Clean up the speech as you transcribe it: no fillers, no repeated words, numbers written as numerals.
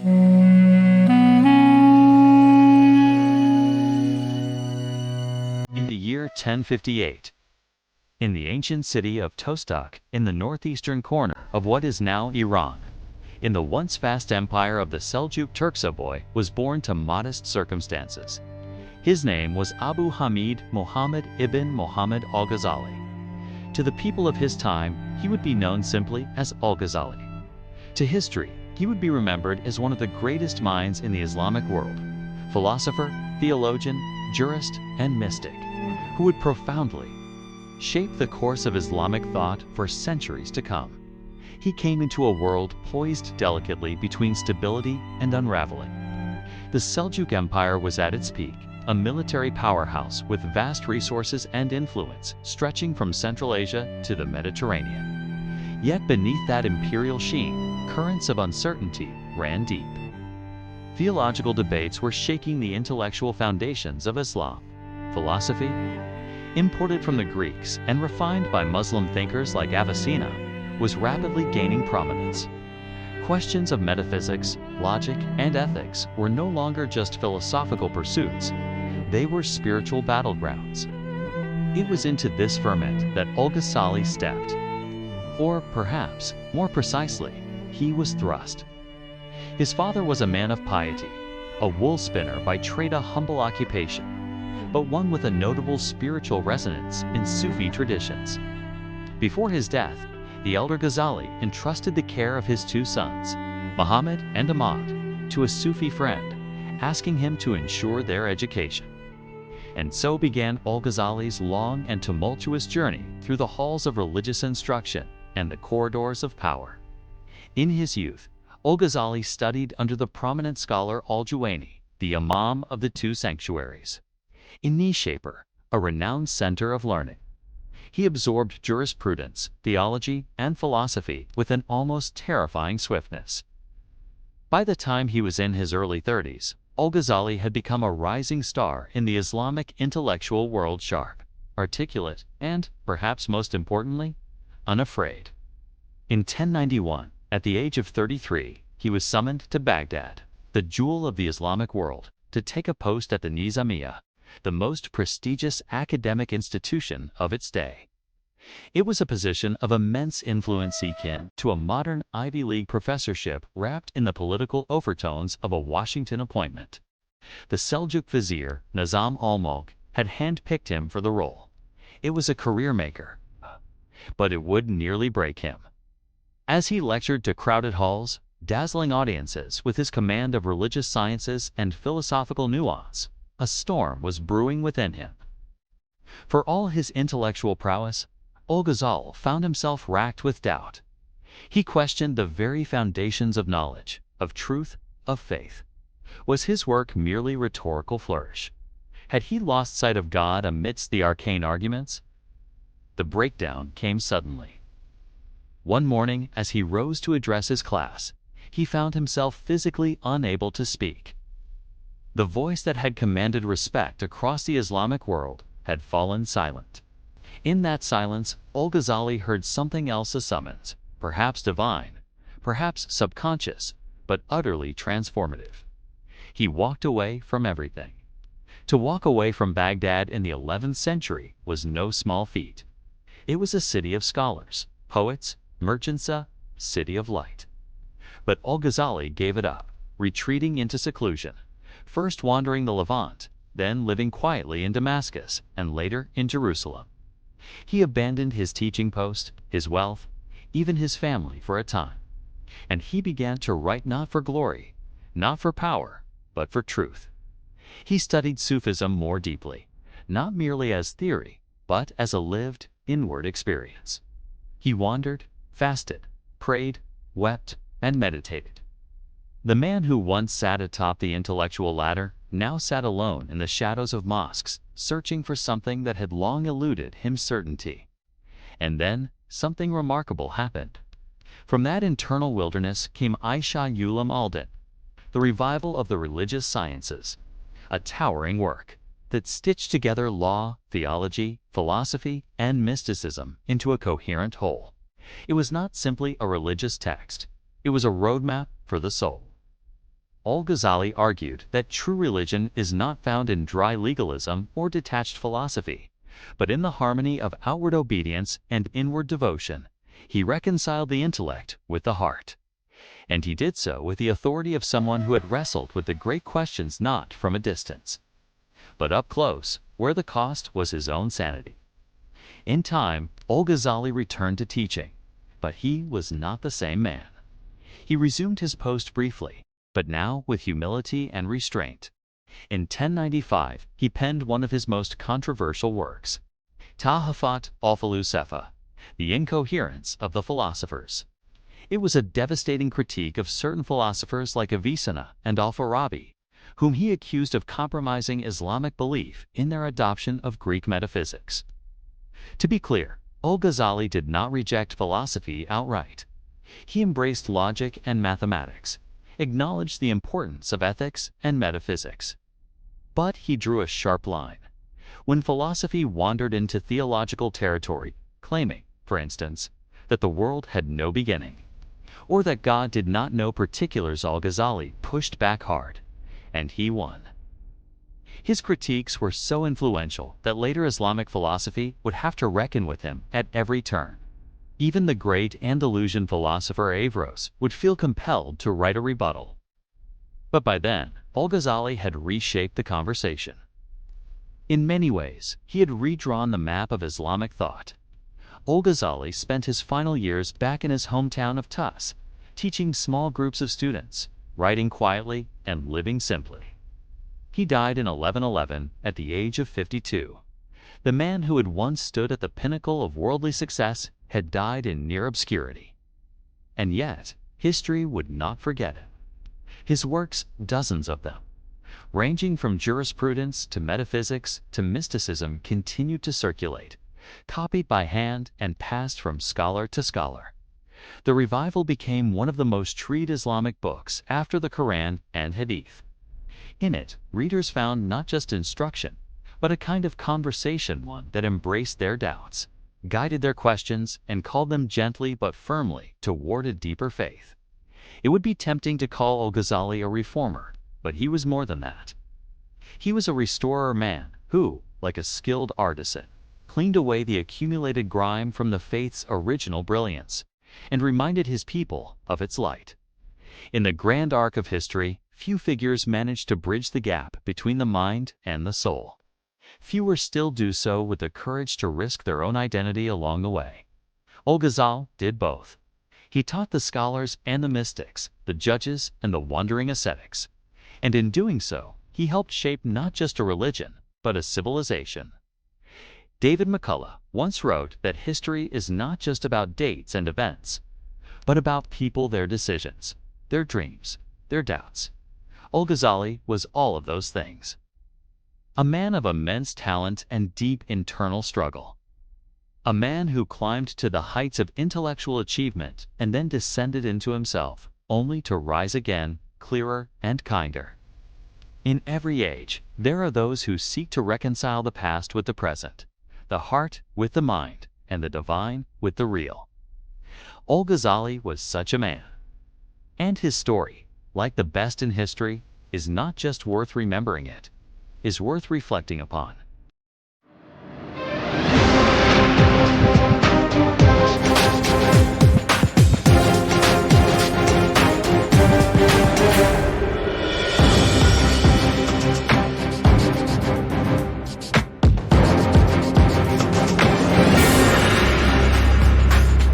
In the year 1058, in the ancient city of Tostak, in the northeastern corner of what is now Iran, in the once vast empire of the Seljuk Turks, a boy was born to modest circumstances. His name was Abu Hamid Muhammad ibn Muhammad Al-Ghazali. To the people of his time, he would be known simply as Al-Ghazali. To history, he would be remembered as one of the greatest minds in the Islamic world, philosopher, theologian, jurist, and mystic, who would profoundly shape the course of Islamic thought for centuries to come. He came into a world poised delicately between stability and unraveling. The Seljuk Empire was at its peak, a military powerhouse with vast resources and influence stretching from Central Asia to the Mediterranean. Yet beneath that imperial sheen, currents of uncertainty ran deep. Theological debates were shaking the intellectual foundations of Islam. Philosophy, imported from the Greeks and refined by Muslim thinkers like Avicenna, was rapidly gaining prominence. Questions of metaphysics, logic, and ethics were no longer just philosophical pursuits, they were spiritual battlegrounds. It was into this ferment that Al-Ghazali stepped. Or perhaps, more precisely, he was thrust. His father was a man of piety, a wool spinner by trade, a humble occupation, but one with a notable spiritual resonance in Sufi traditions. Before his death, the elder Ghazali entrusted the care of his two sons, Muhammad and Ahmad, to a Sufi friend, asking him to ensure their education. And so began Al-Ghazali's long and tumultuous journey through the halls of religious instruction and the corridors of power. In his youth, Al-Ghazali studied under the prominent scholar Al-Juwayni, the Imam of the two sanctuaries. In Nishaper, a renowned center of learning, he absorbed jurisprudence, theology, and philosophy with an almost terrifying swiftness. By the time he was in his early 30s, Al-Ghazali had become a rising star in the Islamic intellectual world, sharp, articulate, and, perhaps most importantly, unafraid. In 1091, at the age of 33, he was summoned to Baghdad, the jewel of the Islamic world, to take a post at the Nizamiya, the most prestigious academic institution of its day. It was a position of immense influence akin to a modern Ivy League professorship wrapped in the political overtones of a Washington appointment. The Seljuk vizier, Nizam al-Mulk, had handpicked him for the role. It was a career maker, but it would nearly break him. As he lectured to crowded halls, dazzling audiences with his command of religious sciences and philosophical nuance, a storm was brewing within him. For all his intellectual prowess, Al-Ghazali found himself racked with doubt. He questioned the very foundations of knowledge, of truth, of faith. Was his work merely rhetorical flourish? Had he lost sight of God amidst the arcane arguments? The breakdown came suddenly. One morning, as he rose to address his class, he found himself physically unable to speak. The voice that had commanded respect across the Islamic world had fallen silent. In that silence, Al-Ghazali heard something else, a summons, perhaps divine, perhaps subconscious, but utterly transformative. He walked away from everything. To walk away from Baghdad in the 11th century was no small feat. It was a city of scholars, poets, merchants, a city of light. But Al-Ghazali gave it up, retreating into seclusion, first wandering the Levant, then living quietly in Damascus, and later in Jerusalem. He abandoned his teaching post, his wealth, even his family for a time. And he began to write not for glory, not for power, but for truth. He studied Sufism more deeply, not merely as theory, but as a lived, inward experience. He wandered, fasted, prayed, wept, and meditated. The man who once sat atop the intellectual ladder now sat alone in the shadows of mosques, searching for something that had long eluded him, certainty. And then, something remarkable happened. From that internal wilderness came Aisha Ulam Alden, the revival of the religious sciences, a towering work that stitched together law, theology, philosophy, and mysticism into a coherent whole. It was not simply a religious text, it was a roadmap for the soul. Al-Ghazali argued that true religion is not found in dry legalism or detached philosophy, but in the harmony of outward obedience and inward devotion. He reconciled the intellect with the heart. And he did so with the authority of someone who had wrestled with the great questions not from a distance, but up close, where the cost was his own sanity. In time, Al-Ghazali returned to teaching, but he was not the same man. He resumed his post briefly, but now with humility and restraint. In 1095, he penned one of his most controversial works, Tahafut al-Falsafa, The Incoherence of the Philosophers. It was a devastating critique of certain philosophers like Avicenna and Al-Farabi, whom he accused of compromising Islamic belief in their adoption of Greek metaphysics. To be clear, Al-Ghazali did not reject philosophy outright. He embraced logic and mathematics, acknowledged the importance of ethics and metaphysics. But he drew a sharp line. When philosophy wandered into theological territory, claiming, for instance, that the world had no beginning, or that God did not know particulars, Al-Ghazali pushed back hard, and he won. His critiques were so influential that later Islamic philosophy would have to reckon with him at every turn. Even the great Andalusian philosopher Averroes would feel compelled to write a rebuttal. But by then, Al-Ghazali had reshaped the conversation. In many ways, he had redrawn the map of Islamic thought. Al-Ghazali spent his final years back in his hometown of Tus, teaching small groups of students, writing quietly, and living simply. He died in 1111 at the age of 52. The man who had once stood at the pinnacle of worldly success had died in near obscurity. And yet, history would not forget him. His works, dozens of them, ranging from jurisprudence to metaphysics to mysticism, continued to circulate, copied by hand and passed from scholar to scholar. The revival became one of the most treated Islamic books after the Quran and Hadith. In it, readers found not just instruction, but a kind of conversation, one that embraced their doubts, guided their questions, and called them gently but firmly toward a deeper faith. It would be tempting to call Al-Ghazali a reformer, but he was more than that. He was a restorer man who, like a skilled artisan, cleaned away the accumulated grime from the faith's original brilliance, and reminded his people of its light. In the grand arc of history, few figures managed to bridge the gap between the mind and the soul. Fewer still do so with the courage to risk their own identity along the way. Al-Ghazali did both. He taught the scholars and the mystics, the judges and the wandering ascetics. And in doing so, he helped shape not just a religion, but a civilization. David McCullough once wrote that history is not just about dates and events, but about people, their decisions, their dreams, their doubts. Al-Ghazali was all of those things. A man of immense talent and deep internal struggle. A man who climbed to the heights of intellectual achievement and then descended into himself, only to rise again, clearer and kinder. In every age, there are those who seek to reconcile the past with the present, the heart with the mind, and the divine with the real. Al-Ghazali was such a man. And his story, like the best in history, is not just worth remembering, it is worth reflecting upon.